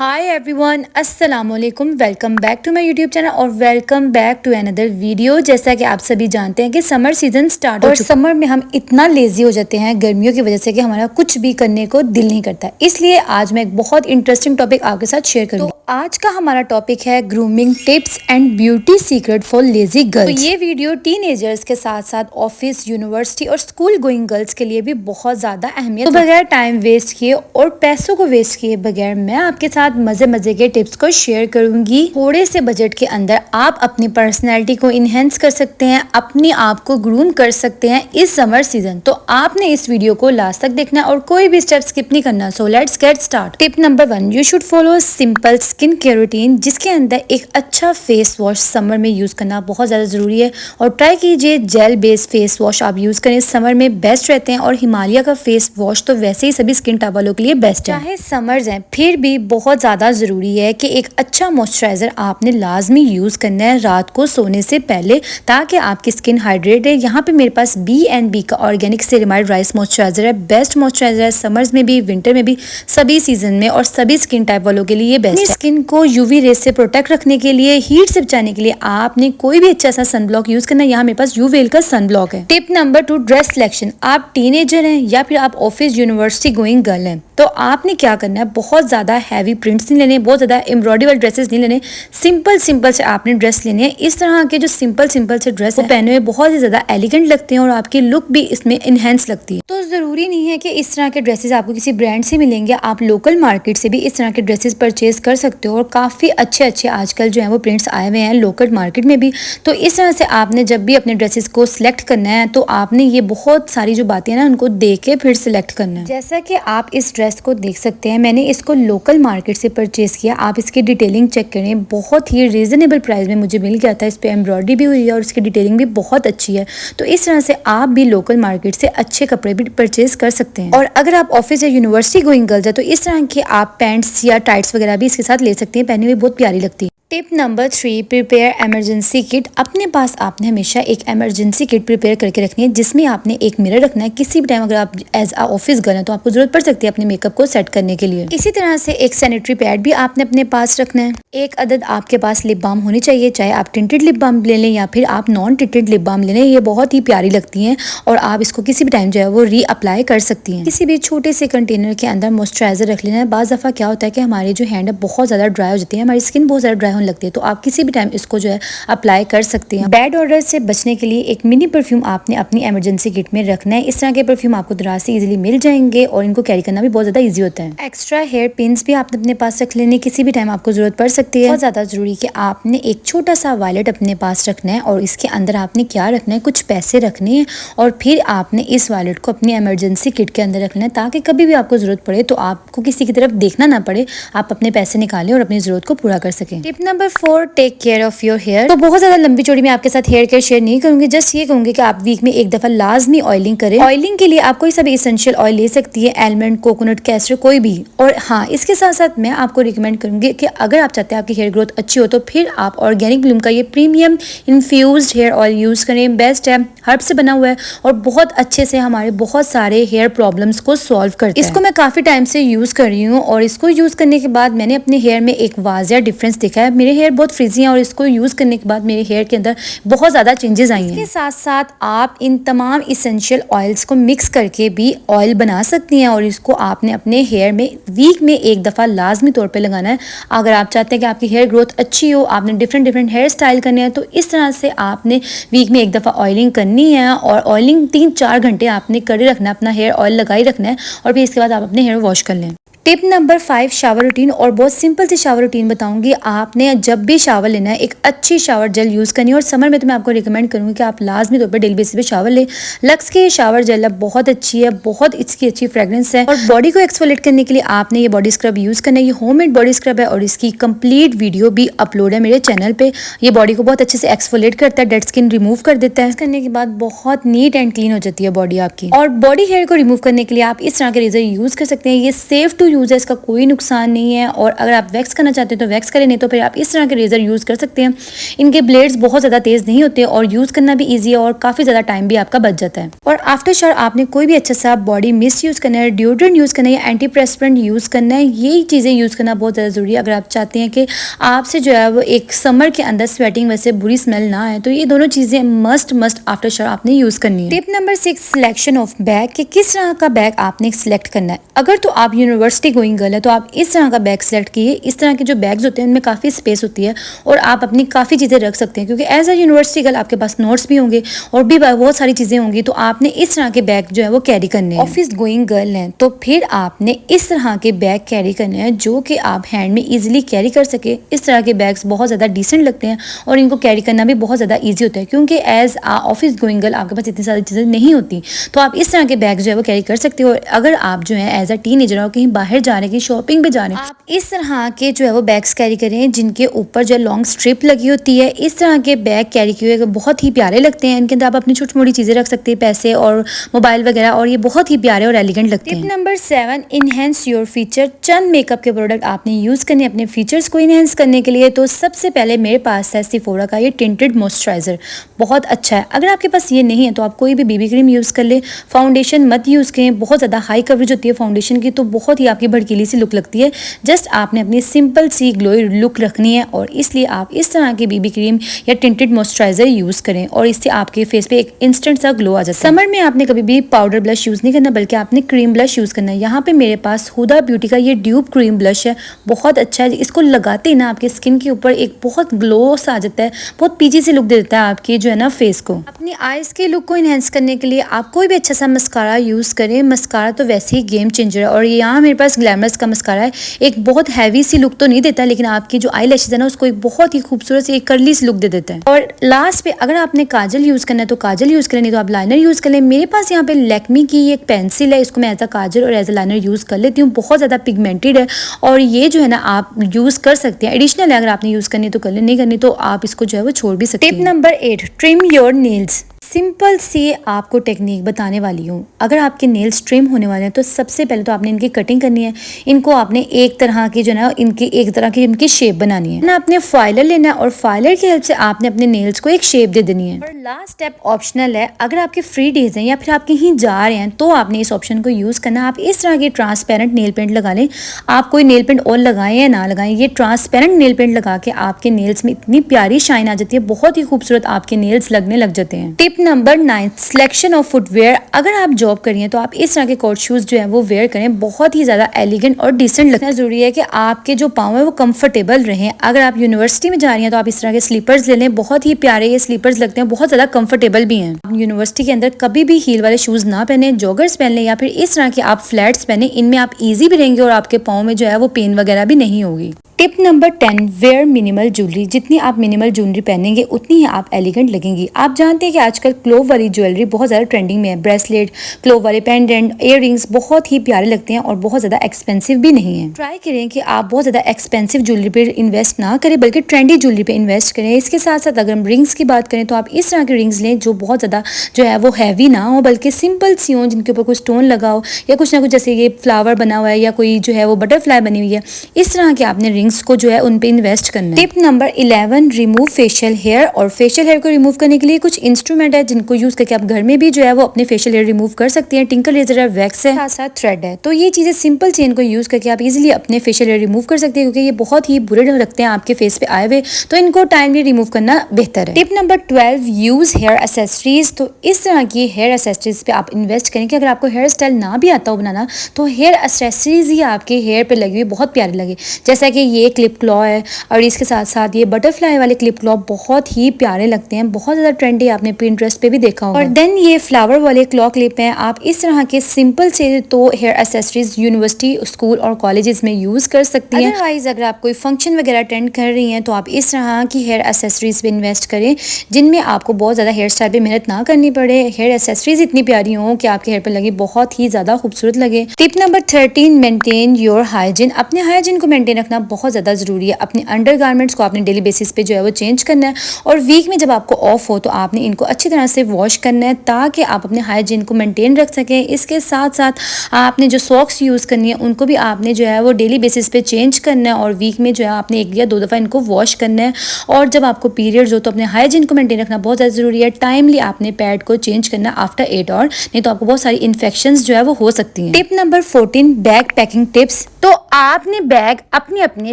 हाय everyone, अस्सलाम वालेकुम। Welcome back to my YouTube channel और welcome back to another video. जैसा कि आप सभी जानते हैं कि समर सीजन स्टार्ट हो चुका है और समर में हम इतना लेजी हो जाते हैं गर्मियों की वजह से कि हमारा कुछ भी करने को दिल नहीं करता। इसलिए आज मैं एक बहुत इंटरेस्टिंग टॉपिक आपके साथ शेयर करूंगी। तो आज का हमारा टॉपिक है grooming tips and beauty secret for lazy girls. तो ये वीडियो टीनेजर्स के साथ साथ ऑफिस, यूनिवर्सिटी और स्कूल गोइंग गर्ल्स के लिए भी बहुत ज्यादा अहमियत। तो बगैर टाइम वेस्ट किए और पैसों को वेस्ट किए बगैर मैं आपके साथ मजे मजे के टिप्स को शेयर करूंगी। थोड़े से बजट के अंदर आप अपनी पर्सनैलिटी को इनहेंस कर सकते हैं, अपने आप को ग्रूम कर सकते हैं इस समर सीजन। तो आपने इस वीडियो को लास्ट तक देखना और कोई भी स्टेप स्किप नहीं करना। So let's get start. Tip number 1, you should follow simple skin care routine, जिसके अंदर एक अच्छा फेस वॉश समर में यूज करना बहुत ज्यादा जरूरी है। और ट्राई कीजिए जेल बेस्ड फेस वॉश आप यूज करें, समर में बेस्ट रहते हैं। और हिमालय का फेस वॉश तो वैसे ही सभी स्किन टाइप वालों के लिए बेस्ट है। चाहे समर्स हैं फिर भी बहुत ज्यादा जरूरी है कि एक अच्छा मॉइस्चराइजर आपने लाजमी यूज करना है रात को सोने से पहले, ताकि आपकी स्किन हाइड्रेट है। यहाँ पे मेरे पास B&B का ऑर्गेनिक सेरेमाइड राइस मॉइस्चराइजर है। बेस्ट मॉइस्चराइजर है, समर्स में भी, विंटर में भी, सभी सीजन में और सभी स्किन टाइप वालों के लिए बेस्ट है। स्किन को यूवी रेस से प्रोटेक्ट रखने के लिए, हीट से बचाने के लिए आपने कोई भी अच्छा सा सनब्लॉक यूज करना है। यहाँ मेरे पास यूवेल का सनब्लॉक है। Tip number 2, dress selection. आप टीनेजर हैं या फिर आप ऑफिस यूनिवर्सिटी गोइंग गर्ल हैं, तो आपने क्या करना है, बहुत ज्यादा हैवी प्रिंट्स नहीं लेने, बहुत ज्यादा एम्ब्रॉयडरी वाले ड्रेसेस नहीं लेने, सिंपल से आपने ड्रेस लेने हैं। इस तरह के जो सिंपल से ड्रेस पहने हुए बहुत ही ज्यादा एलिगेंट लगते हैं और आपकी लुक भी इसमें इनहेंस लगती है। तो जरूरी नहीं है कि इस तरह के ड्रेसेस आपको किसी ब्रांड से मिलेंगे, आप लोकल मार्केट से भी इस तरह के ड्रेसेस परचेज कर सकते हो। और काफी अच्छे आजकल जो है वो प्रिंट्स आए हुए हैं लोकल मार्केट में भी। तो इस तरह से आपने जब भी अपने ड्रेसेस को सिलेक्ट करना है तो आपने ये बहुत सारी जो बातें हैं ना उनको देख के फिर सिलेक्ट करना है। जैसा कि आप इस ड्रेस को देख सकते हैं, मैंने इसको लोकल मार्केट से परचेज किया। आप इसकी डिटेलिंग चेक करें, बहुत ही रीजनेबल प्राइस में मुझे मिल गया था। इस पे एम्ब्रॉयडरी भी हुई है और इसकी डिटेलिंग भी बहुत अच्छी है। तो इस तरह से आप भी लोकल मार्केट से अच्छे कपड़े भी परचेज कर सकते हैं। और अगर आप ऑफिस या यूनिवर्सिटी गोइंग गर्ल्स है तो इस तरह के आप पैंट्स या टाइट्स वगैरह भी इसके साथ ले सकते हैं, पहनी हुई बहुत प्यारी लगती है। Tip number 3, prepare emergency kit. अपने पास आपने हमेशा एक इमरजेंसी किट प्रिपेयर करके रखनी है, जिसमें आपने एक मिरर रखना है। किसी भी टाइम अगर आप एज अ ऑफिस गर्ल हैं तो आपको जरूरत पड़ सकती है अपने मेकअप को सेट करने के लिए। इसी तरह से एक सैनिटरी पैड भी आपने अपने पास रखना है। एक अदद आपके पास लिप बाम होनी चाहिए, चाहे आप टिंटेड लिप बाम ले लें या फिर आप नॉन टिंटेड लिप बाम ले लें। ये बहुत ही प्यारी लगती हैं और आप इसको किसी भी टाइम जो है वो री अप्लाई कर सकती हैं। किसी भी छोटे से कंटेनर के अंदर मॉइस्चराइजर रख लेना है। बाज़ दफ़ा क्या होता है कि हमारे जो हैंड है बहुत ज्यादा ड्राई हो जाती है, हमारी स्किन बहुत ज्यादा ड्राई होने लगती है, तो आप किसी भी टाइम इसको जो है अप्लाई कर सकते हैं। बैड ऑर्डर से बचने के लिए एक मिनी परफ्यूम आपने अपनी इमरजेंसी किट में रखना है। इस तरह के परफ्यूम आपको दराज से इजीली मिल जाएंगे और इनको कैरी करना भी बहुत ज्यादा इजी होता है। एक्स्ट्रा हेयर पिन्स भी आपने अपने पास रख लेने, किसी भी टाइम आपको जरूरत पड़ सकती है। बहुत ज्यादा जरूरी कि आपने एक छोटा सा वॉलेट अपने पास रखना है और इसके अंदर आपने क्या रखना है, कुछ पैसे रखने हैं और फिर आपने इस वॉलेट को अपनी इमरजेंसी किट के अंदर रखना है, ताकि कभी भी आपको जरूरत पड़े तो आपको किसी की तरफ देखना ना पड़े, आप अपने पैसे निकालें और अपनी जरूरत को पूरा कर सकें। Tip number 4, take care of your hair. तो बहुत ज्यादा लंबी चौड़ी मैं आपके साथ हेयर केयर शेयर नहीं करूंगी, जस्ट ये कहूंगी कि आप वीक में एक दफा लाजमी ऑयलिंग करें। ऑयलिंग के लिए आप कोई सा भी एसेंशियल ऑयल ले सकती है, आलमंड, कोकोनट, कैस्टर, कोई भी। और हाँ, इसके साथ साथ मैं आपको रिकमेंड करूंगी कि अगर आप चाहते हैं आपकी हेयर ग्रोथ अच्छी हो तो फिर आप ऑर्गेनिक ब्लूम का ये premium infused hair oil use करें। बेस्ट है, हर्ब से बना हुआ है और बहुत अच्छे से हमारे बहुत सारे हेयर प्रॉब्लम्स को सॉल्व करता है। इसको मैं काफी टाइम से यूज कर रही हूँ और इसको यूज करने के बाद मैंने अपने हेयर में एक वाजिया डिफरेंस देखा है। मेरे हेयर बहुत फ्रिजी हैं और इसको यूज करने के बाद मेरे हेयर के अंदर बहुत ज्यादा चेंजेस आई हैं। इसके साथ साथ आप इन तमाम इसेंशियल ऑयल्स को मिक्स करके भी ऑयल बना सकती हैं और इसको आपने अपने हेयर में वीक में एक दफा लाजमी तौर पे लगाना है। अगर आप चाहते हैं कि आपकी हेयर ग्रोथ अच्छी हो, आपने डिफरेंट हेयर स्टाइल करने हैं, तो इस तरह से आपने वीक में एक दफा ऑयलिंग करनी है और ऑयलिंग 3-4 घंटे आपने करे रखना है, अपना हेयर ऑयल लगाई रखना है और फिर इसके बाद आप अपने हेयर वॉश कर लें। Tip number 5, shower routine. और बहुत सिंपल सी शावर रूटीन बताऊंगी। आपने जब भी शावर लेना है एक अच्छी शावर जेल यूज करनी है और समर में तो मैं आपको रिकमेंड करूंगी कि आप लाजमी तौर पर डेली बेसिस पे शावर ले। लक्स की शावर जेल बहुत अच्छी है, बहुत इसकी अच्छी फ्रेग्रेंस है। और बॉडी को एक्सफोलिएट करने के लिए आपने ये बॉडी स्क्रब यूज करना है। ये होममेड बॉडी स्क्रब है और इसकी कंप्लीट वीडियो भी अपलोड है मेरे चैनल पे। ये बॉडी को बहुत अच्छे से एक्सफोलिएट करता है, डेड स्किन रिमूव कर देता है। करने के बाद बहुत नीट एंड क्लीन हो जाती है बॉडी आपकी। और बॉडी हेयर को रिमूव करने के लिए आप इस तरह के रेजर यूज कर सकते हैं। ये सेफ टू यूज़ है, इसका कोई नुकसान नहीं है। और अगर आप वैक्स करना चाहते हैं तो वैक्स करें, नहीं तो फिर आप इस तरह के रेज़र यूज़ कर सकते हैं। इनके ब्लेड्स बहुत ज़्यादा तेज़ नहीं होते और यूज़ करना भी ईजी है और काफ़ी ज़्यादा टाइम भी आपका बच जाता है। और आफ्टर शावर आपने कोई भी अच्छा सा बॉडी मिस्ट यूज़ करना है, डिओड्रेंट यूज़ करना है या एंटीप्रेस्पिरेंट यूज़ करना है, यही चीज़ें यूज़ करना बहुत ज़्यादा ज़रूरी है। अगर आप चाहते हैं कि आपसे जो है वो एक समर के अंदर स्वेटिंग वैसे बुरी स्मेल ना आए, तो ये दोनों चीज़ें मस्ट आफ्टर शावर आपने यूज़ करनी है। Tip number 6, selection of bag, कि किस तरह का बैग आपने सिलेक्ट करना है। अगर तो आप यूनिवर्सिटी गोइंग गर्ल है तो आप इस तरह का बैग सिलेक्ट कीजिए। इस तरह के जो बैग्स होते हैं उनमें काफ़ी स्पेस होती है और आप अपनी काफ़ी चीज़ें रख सकते हैं, क्योंकि एज अ यूनिवर्सिटी गर्ल आपके पास नोट्स भी होंगे और भी बहुत सारी चीज़ें होंगी, तो आपने इस तरह के बैग जो है वो कैरी करने हैं। ऑफिस गोइंग गर्ल हैं तो फिर आपने इस तरह के बैग कैरी करने हैं जो कि आप हैंड में ईजिली कैरी कर सके। इस तरह के बैग्स बहुत ज़्यादा डिसेंट लगते हैं और इनको कैरी करना भी बहुत ज़्यादा ईजी होता है, क्योंकि एज ऑफिस गोइंग गर्ल आपके पास इतनी सारी चीज़ें नहीं होती, तो आप इस तरह के बैग जो है वो कैरी कर सकते हो। अगर आप जो है एज अ टीनेजर हो, कहीं बाहर जा रहे हैं, कहीं शॉपिंग पे जा रहे हैं, आप इस तरह के जो है वो बैग्स कैरी करें जिनके ऊपर जो है लॉन्ग स्ट्रिप लगी होती है। इस तरह के बैग कैरी किए हुए बहुत ही प्यारे लगते हैं। इनके अंदर आप अपनी छोटी मोटी चीज़ें रख सकते हैं, पैसे और मोबाइल वगैरह, और ये बहुत ही प्यारे और एलिगेंट लगते हैं। Tip number 7, enhance your feature. Chand makeup के प्रोडक्ट आपने यूज़ करने अपने फीचर्स को इनहेंस करने के लिए। तो सबसे पहले मेरे पास है सेफोरा का ये टिंटेड मॉइस्चराइजर, बहुत अच्छा है। अगर आपके पास ये नहीं है तो आप कोई भी बीबी क्रीम यूज़ कर ले, फाउंडेशन मत यूज़ करें, बहुत ज़्यादा हाई कवरेज होती है फाउंडेशन की, तो बहुत ही आपकी भड़कीली सी लुक लगती है। जस्ट आपने अपनी सिंपल सी ग्लोई लुक रखनी है और इसलिए आप इस तरह की बीबी क्रीम या टिंटेड मॉइस्चराइजर यूज़ करें और इससे आपके फेस पे एक इंस्टेंट सा ग्लो आ जाता है। समर में आपने कभी भी पाउडर ब्लश यूज़ नहीं करना, बल्कि आपने क्रीम ब्लश यूज़ करना है। यहाँ पे मेरे पास हुदा ब्यूटी का ये ड्यूब क्रीम ब्लश है, बहुत अच्छा है। इसको लगाते ही ना आपके स्किन के ऊपर एक बहुत ग्लो सा आ जाता है, बहुत पीची सी लुक दे देता है आपकी जो है ना फेस को। अपनी आईज के लुक को इनहेंस करने के लिए आप कोई भी अच्छा सा मस्कारा यूज़ करें। मस्कारा तो वैसे ही गेम चेंजर है और यहाँ मेरे पास ग्लैमरस का मस्कारा है। एक बहुत हैवी सी लुक तो नहीं देता, लेकिन आपकी जो आई लैशेज है ना उसको एक बहुत ही खूबसूरत सी एक कर्ली सी लुक दे देता है। और लास्ट पे अगर आपने काजल यूज़ करना है तो काजल यूज़ करें, नहीं तो आप लाइनर यूज़ कर लें। मेरे पास यहाँ पे लैक्मी की एक पेंसिल है, इसको मैं एज अ काजल और एज अ लाइनर यूज़ कर लेती हूँ। बहुत ज़्यादा पिगमेंटेड है और ये जो है ना आप यूज़ कर सकते हैं। एडिशनल है, अगर आपने यूज़ करनी है तो कर लें, नहीं करनी तो आप इसको जो है वो छोड़ भी सकते हैं। Tip number 8, trim your nails. Simple सी आपको टेक्निक बताने वाली हूँ। अगर आपके नेल्स ट्रिम होने वाले हैं तो सबसे पहले तो आपने इनकी कटिंग करनी है। इनको आपने एक तरह की जो है ना इनकी एक तरह की इनकी शेप बनानी है ना। आपने फाइलर लेना है और फाइलर की हेल्प से आपने अपने नेल्स को एक शेप दे देनी है। और लास्ट स्टेप ऑप्शनल है, अगर आपके फ्री डेज हैं या फिर आप कहीं जा रहे हैं तो आपने इस ऑप्शन को यूज़ करना है। आप इस तरह की ट्रांसपेरेंट नेल पेंट लगा लें। आप कोई नेल पेंट और लगाएं या ना लगाएं, ये ट्रांसपेरेंट नेल पेंट लगा के आपके नेल्स में इतनी प्यारी शाइन आ जाती है, बहुत ही खूबसूरत आपके नेल्स लगने लग जाते हैं। Tip number 9, selection of footwear. अगर आप जॉब करिए तो आप इस तरह के कोट शूज जो है वो वेयर करें, बहुत ही ज्यादा एलिगेंट और डिसेंट लगना जरूरी है कि आपके जो पाँव है वो कंफर्टेबल रहें। अगर आप यूनिवर्सिटी में जा रही हैं तो आप इस तरह के स्लीपर्स ले लें, बहुत ही प्यारे ये स्लीपर्स लगते हैं, बहुत ज्यादा कंफर्टेबल भी हैं। यूनिवर्सिटी के अंदर कभी भी हील वाले शूज ना पहने, जॉगर्स पहन लें या फिर इस तरह के आप फ्लैट्स पहने। इनमें आप इजी भी रहेंगे और आपके पाँव में जो है वो पेन वगैरह भी नहीं होगी। Tip number 10, wear minimal jewellery. जितनी आप मिनिमल ज्वेलरी पहनेंगे उतनी ही आप एलिगेंट लगेंगी। आप जानते हैं कि आजकल क्लोव वाली ज्वेलरी बहुत ज़्यादा ट्रेंडिंग में है। ब्रेसलेट, क्लोव वाले पेंडेंट, इयररिंग्स बहुत ही प्यारे लगते हैं और बहुत ज़्यादा एक्सपेंसिव भी नहीं है। ट्राई करें कि आप बहुत ज़्यादा एक्सपेंसिव ज्वेलरी पे इन्वेस्ट ना करें, बल्कि ट्रेंडी ज्वेलरी पे इन्वेस्ट करें। इसके साथ साथ अगर हम रिंग्स की बात करें तो आप इस तरह के रिंग्स लें जो बहुत ज़्यादा जो है वो हैवी ना हो, बल्कि सिंपल सी हो, जिनके ऊपर कोई स्टोन लगा हो या कुछ ना कुछ, जैसे ये फ्लावर बना हुआ है या कोई जो है वो बटरफ्लाई बनी हुई है। इस तरह के आपने रिंग्स को जो है उन पे इन्वेस्ट करना है। Tip number 11, remove facial hair. और फेशियल हेयर को रिमूव करने के लिए कुछ इंस्ट्रूमेंट है जिनको यूज करके आप घर में भी जो है वो अपने फेशियल हेयर रिमूव कर सकते हैं। टिंकल रेजर है, वैक्स है, साथ साथ थ्रेड है। तो ये चीजें सिंपल चेन को यूज करके आप इजीली अपने फेशियल हेयर रिमूव कर सकते हैं, क्योंकि ये बहुत ही बुरे लगते हैं आपके फेस पे आए हुए, तो इनको टाइमली रिमूव करना बेहतर है। Tip number 12, use hair accessories. तो इस तरह की हेयर एसेसरीज पे आप इन्वेस्ट करें कि अगर आपको हेयर स्टाइल ना भी आता हो बनाना तो हेयर एसेसरीज ही आपके हेयर पे लगी हुई बहुत प्यारी लगे। जैसा कि ये क्लिप क्लॉ है और इसके साथ साथ ये बटरफ्लाई वाले क्लिप क्लॉ बहुत ही प्यारे लगते हैं, बहुत ज़्यादा ट्रेंडी, आपने पिंटरेस्ट पे भी देखा होगा। और देन ये फ्लावर वाले क्लॉ क्लिप हैं। आप इस तरह के सिंपल से तो हेयर एसेसरीज यूनिवर्सिटी, स्कूल और कॉलेजेस में यूज़ कर सकती हैं। अदरवाइज अगर आप कोई फंक्शन वगैरह अटेंड कर रही हैं तो आप इस तरह की हेयर एसेसरीज पे इन्वेस्ट करें जिनमें आपको बहुत ज़्यादा हेयर स्टाइल पे मेहनत ना करनी पड़े। हेयर एसेसरीज इतनी प्यारी हो कि आपके हेयर पर लगे बहुत ही ज़्यादा खूबसूरत लगे। Tip number 13, maintain your hygiene. अपने हाइजीन को मेंटेन रखना बहुत बहुत ज़्यादा ज़रूरी है। अपने अंडर गारमेंट्स को आपने डेली बेसिस पे जो है वो चेंज करना है, और वीक में जब आपको ऑफ हो तो आपने इनको अच्छी तरह से वॉश करना है ताकि आप अपने हाइजीन को मेंटेन रख सकें। इसके साथ साथ आपने जो सॉक्स यूज़ करनी है उनको भी आपने जो है वो डेली बेसिस पे चेंज करना है, और वीक में जो है आपने 1 या 2 दफ़ा इनको वॉश करना है। और जब आपको पीरियड्स हो तो अपने हाइजीन को मेंटेन रखना बहुत ज़्यादा ज़रूरी है। टाइमली आपने पैड को चेंज करना आफ्टर 8 आवर, नहीं तो आपको बहुत सारी इन्फेक्शंस जो है वो हो सकती हैं। Tip number 14, bag packing tips. तो आपने बैग अपनी अपनी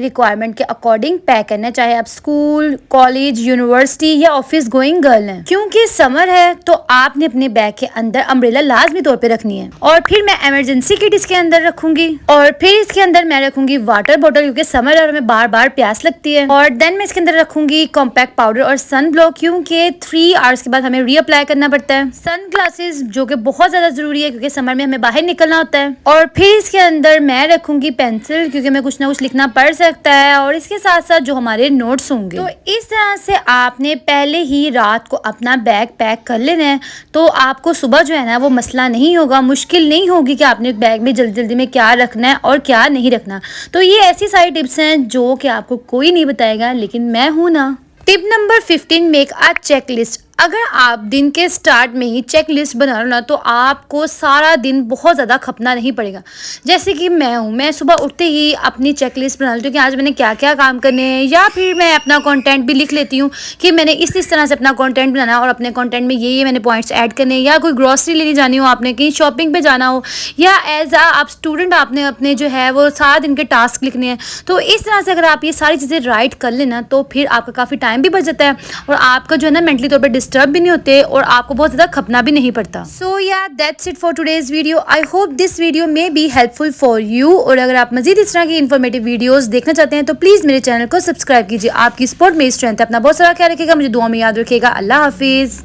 रिक्वायरमेंट के अकॉर्डिंग पैक करना है, चाहे आप स्कूल, कॉलेज, यूनिवर्सिटी या ऑफिस गोइंग गर्ल हैं। क्योंकि समर है तो आपने अपने बैग के अंदर अम्ब्रेला लाजमी तौर पे रखनी है, और फिर मैं इमरजेंसी किट इसके अंदर रखूंगी, और फिर इसके अंदर मैं रखूंगी वाटर बॉटल क्योंकि समर है और हमें बार बार प्यास लगती है, और देन मैं इसके अंदर रखूंगी कॉम्पैक्ट पाउडर और सन ब्लॉक क्योंकि 3 आवर्स के बाद हमें रीअप्लाई करना पड़ता है। सन ग्लासेस जो कि बहुत ज्यादा जरूरी है क्योंकि समर में हमें बाहर निकलना होता है, और फिर इसके अंदर मैं रखूंगी पेंसिल क्योंकि मैं कुछ ना कुछ लिखना पड़ सकता है, और इसके साथ साथ जो हमारे नोट्स होंगे। तो इस तरह से आपने पहले ही रात को अपना बैग पैक कर लेना है, तो आपको सुबह जो है ना वो मसला नहीं होगा, मुश्किल नहीं होगी कि आपने बैग में जल्दी जल्दी में क्या रखना है और क्या नहीं रखना। तो ये ऐसी सारी टिप्स हैं जो कि आपको कोई नहीं बताएगा, लेकिन मैं हूं ना। Tip number 15, make a checklist. अगर आप दिन के स्टार्ट में ही चेक लिस्ट बना लो ना तो आपको सारा दिन बहुत ज़्यादा खपना नहीं पड़ेगा। जैसे कि मैं सुबह उठते ही अपनी चेक लिस्ट बना लेती हूँ कि आज मैंने क्या क्या काम करने हैं, या फिर मैं अपना कंटेंट भी लिख लेती हूँ कि मैंने इस तरह से अपना कंटेंट बनाना है और अपने कंटेंट में ये मैंने पॉइंट्स ऐड करने हैं, या कोई ग्रॉसरी लेने जानी हो, आपने कहीं शॉपिंग पर जाना हो, या एज आप स्टूडेंट आपने अपने जो है वो सारा दिन के टास्क लिखने हैं। तो इस तरह से अगर आप ये सारी चीज़ें राइट कर लेना तो फिर आपका काफ़ी टाइम भी बच जाता है, और आपका जो है ना मेंटली तौर पर डिस्टर्ब भी नहीं होते, और आपको बहुत ज्यादा खपना भी नहीं पड़ता। सो या that's it for today's video. I hope this video may be helpful for you, और अगर आप मजीद इस तरह की इन्फॉर्मेटिव वीडियोस देखना चाहते हैं तो प्लीज मेरे चैनल को सब्सक्राइब कीजिए। आपकी सपोर्ट मेरी स्ट्रेंथ है। अपना बहुत सारा ख्याल रखिएगा, मुझे दुआ में याद रखिएगा। अल्लाह हाफिज।